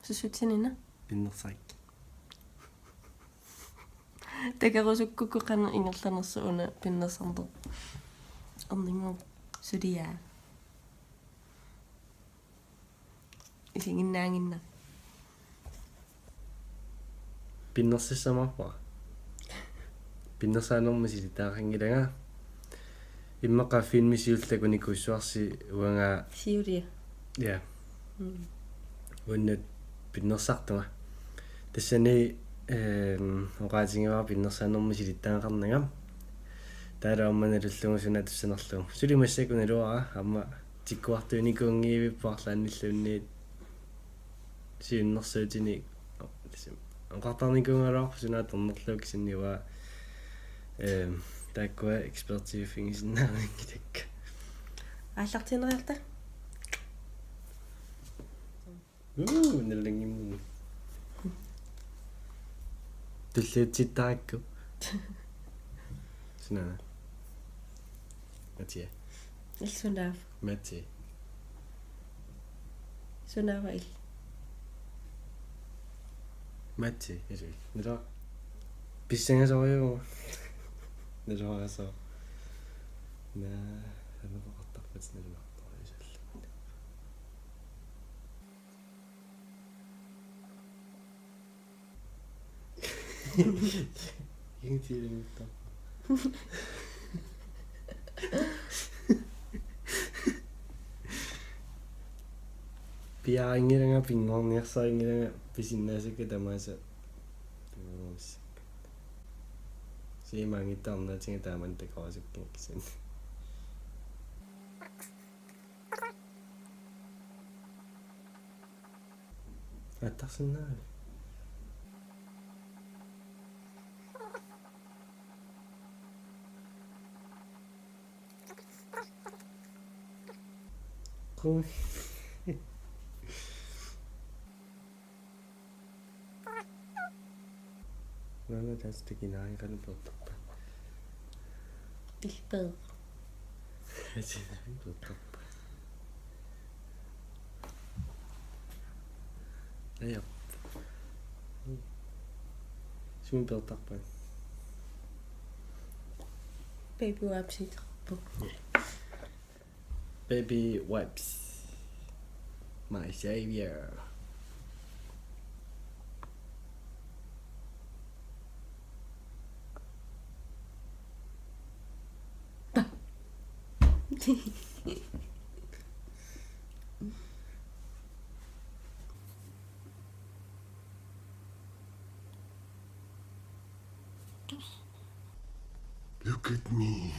Susutsinina. Pinnersaik. Takarusukkuku qana ingerlanersu una pinnersarnter. Arningu suliaa. Isinginnaanginna. Pinnersissamarpa. Pinnersaanerma silitaaqangilaga. Immeqaaffiinmisiullakuni kussuarsi uanga Siulia. ja. Unnat pinnersartuma. Tassani oqaatingiva pinnersaanerma silitaaqarnagam. Taalaammanalullugusunat tussanerlugu. Sulimassakunaluara amma tikkuartuunikuungiivippuarlaannilluunniit siunnersuutini oqartarnikuungalаарpu sunaatornerluuk sinniwa takkua ekspertiifingisinnaarniнгиtakka Ааллартинериарта. нэллангимму туллуутситтаракку сунаа матия Илсунаав. матия Сунааваил. матия иси нера писсангасориу нерасо на анавaqartarpat нэрмартарисалла Интиримта. Piaangiranga pingorniarsaingiranga pisinnaasakka tamaasa tuurumis. Siimangittarnaatinga taaman takorasukkin kisan. Attarsinnaa. Cool. Nana tastikinaariranu pertarpa. Ilpeer. Asinari pertarpa. Ajap. Sumi pertarpa. Baby wipes. Baby wipes. My savior. Look at me.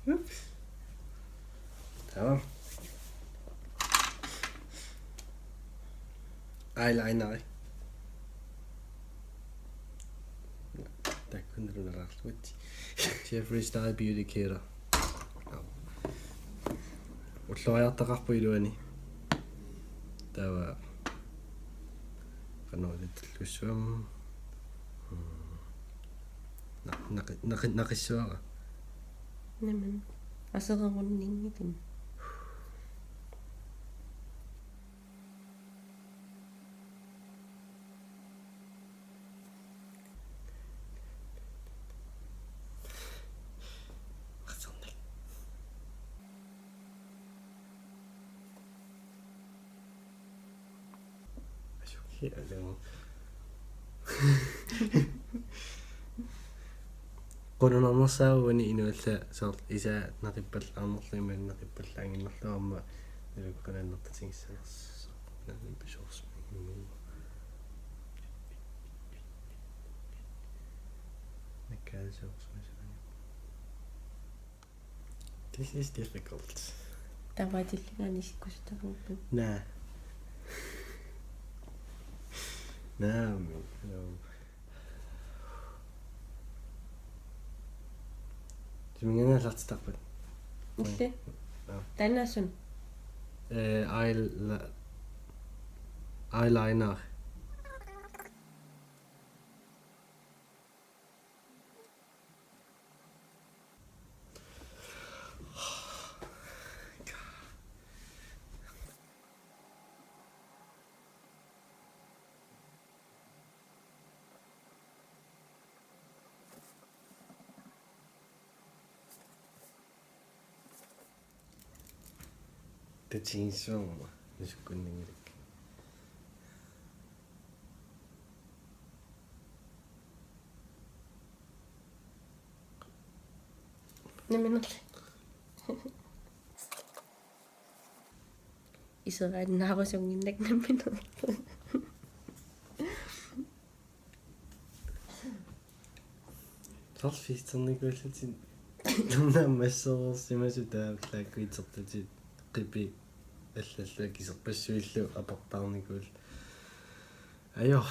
Oops. Tamam. Eyeliner. Der kunne du da ret. Jeffree Star Beauty Care. Utloojartaqarpu iluani. Tawa qanoolitlussuam. Naqissuara. Naman. Asererunningitin. Alam. Qonunarnersaavani inualla saart isa naqippallarnerliman naqippallaaginnerluarma nalukqanannertatingissaners nanni pisors This is difficult. Tavatilligani sikkusutaruuppu. Nah. Nah, no. Sumingana lartitarpat. Ille. Tannasun. Eyeliner. Tatsingissuarma nusukkunningilik. Naminerli. Iseraat naarusunginnak naminerli. Sarfiisternikullutin наммассерерсимасу таавлааккуитерпутит қипи аллаллаа кисерпассуиллу апортаарникуул аёр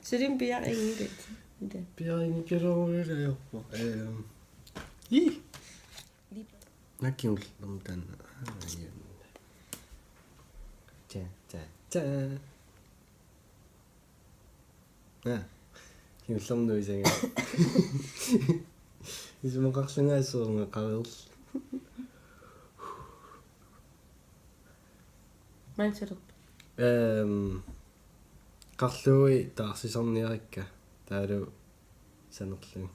Sydin biar ingilит. Да. пиаринникалоруилаёрпо и накиул нэмтана та киуллэрнуисага исмоқарлунгаасуунга қарерл Мансерп. qарлуи таарсисарниарикка таалу санерлуг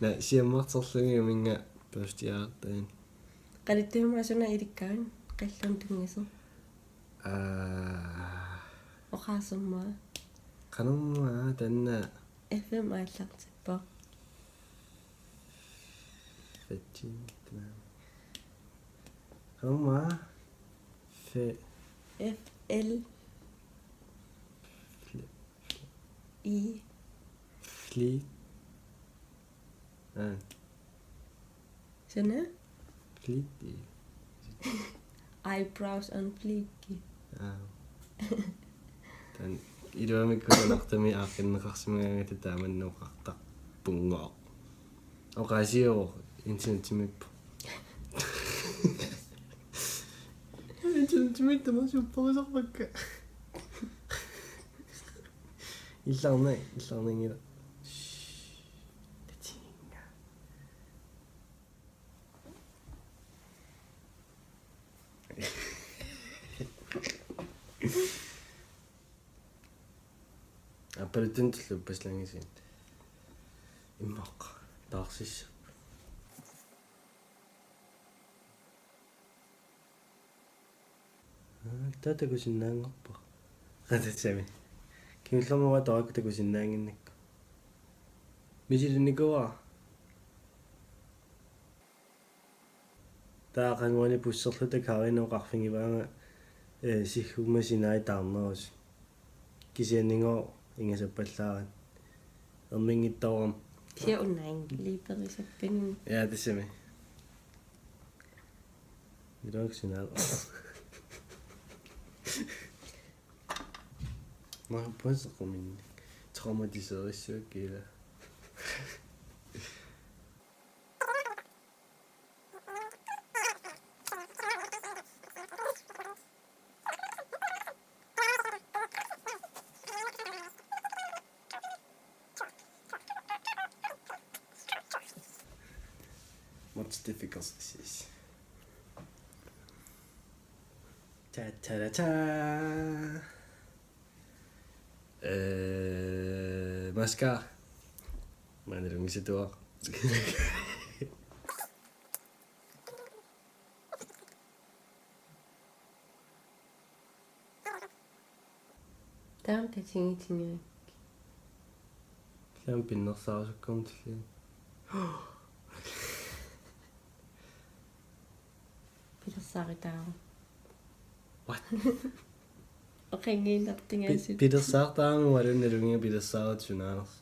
на сиаммартерлуги минга пэстиаартаан Qalituumaasuna ilikkaan qallun tungisu. Oqaasummaa qanummaa tanna FM aallartippa. fettin qanummaa FL I fli Sådan fliti eyebrows on fleek. tan iluamikkunartami aaqinneqarsimagaanga taamannuqartaq pungoq oqasiu internettimippu internettimmittama supporisarpakka illarnangila tatinga аппаратинтлу паслангисин иммақ таарсис татакусиннаангорпа ататсами кимиллэрмуа таакутакусиннаангиннакку мисилинникуа таақангуани пуссерлута каринооқарфингиваanga сиггумасинай таарнерус кисианнингоо ингасаппаллаарат эрмингиттаорам Her unnain liiperisapпин. ja тассами ироксинал ма пойсермин травматисериссуаккила What's difficult this is? Ta-ta-ta-ta. Maska. Mana dong situ ah. Taam tatingitinga. Klam pinner saasukkum tulli. Pilersaritaa. What? Oqangiinartingaasut. Pilersartaamu walunalungia pilersaarat sunaaras.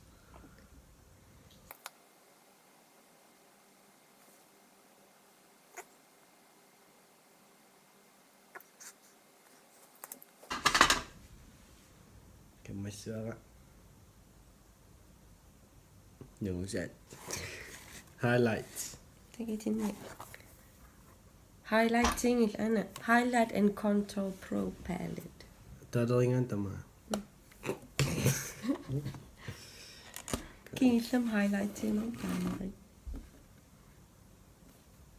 Kammassuara. Nusat. Highlights. Takitinga. Highlighting il ana. Highlight and Contour Pro Palette. Taderingan tama. Kiillam highlighting on taamari.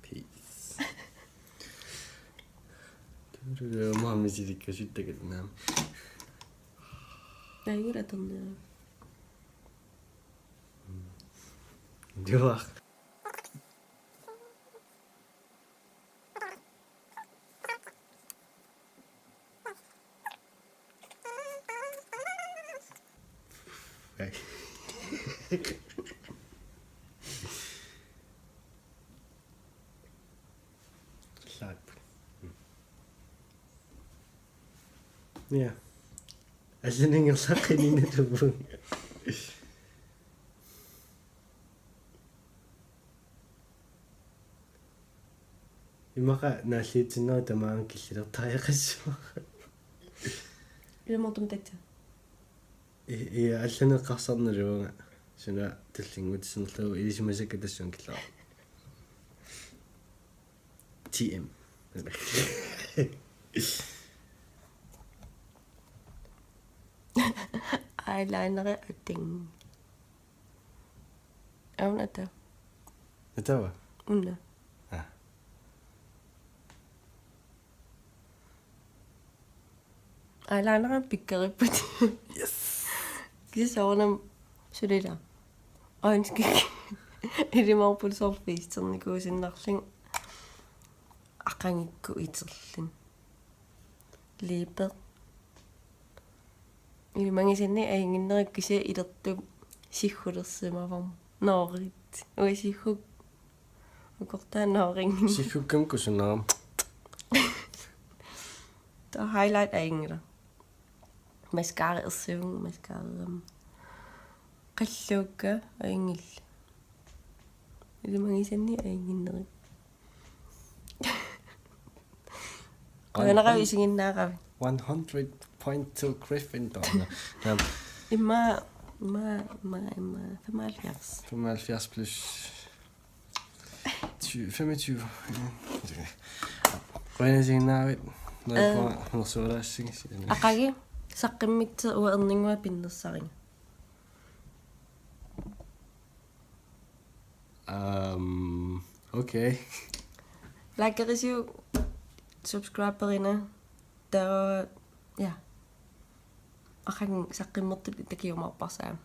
Peace. Maamisilikka syttäkät naam. Naiguratornera. Juar. Okay. Klart. Ja. Asan yung sa kanina to? Imaka naallitsиннаа тамаан киллилертариақассуа. Ilmortum tätä. И алланеққарсарналуунга суна таллингутсинерлуу илисимасакка тассуан киллаа. TM. Eyeliner atting. Aun ata. Natava. Unna. Eyeliner pikkerippat. Yes. Kisaornam sulila. Oinski. Ilimorpul sorfiisternikusиннарлин ақангикку итерлин. Липер. Илмангисинни аингиннериккиси илертук сиггулерсимаварм. Noorит. Уисиггук. Укортаа ноорин. Сихуккам кусунаа. Der highlight аингила. Mascara ersuung mascara. Qalluukka aingil. Ilmangisanni ainginnerik. Qanaqavisinginnaaqavi. 100.2 Gryffindor. Imma 75. 75 plus 25. Qanasiginnaavit nersuulaassigi. Aqagi saqqimmitte uerninngua pinnersaringa. Okay. Likeerisiu subscriberina der ja. Aqang saqqimmertut takiumarparsaa.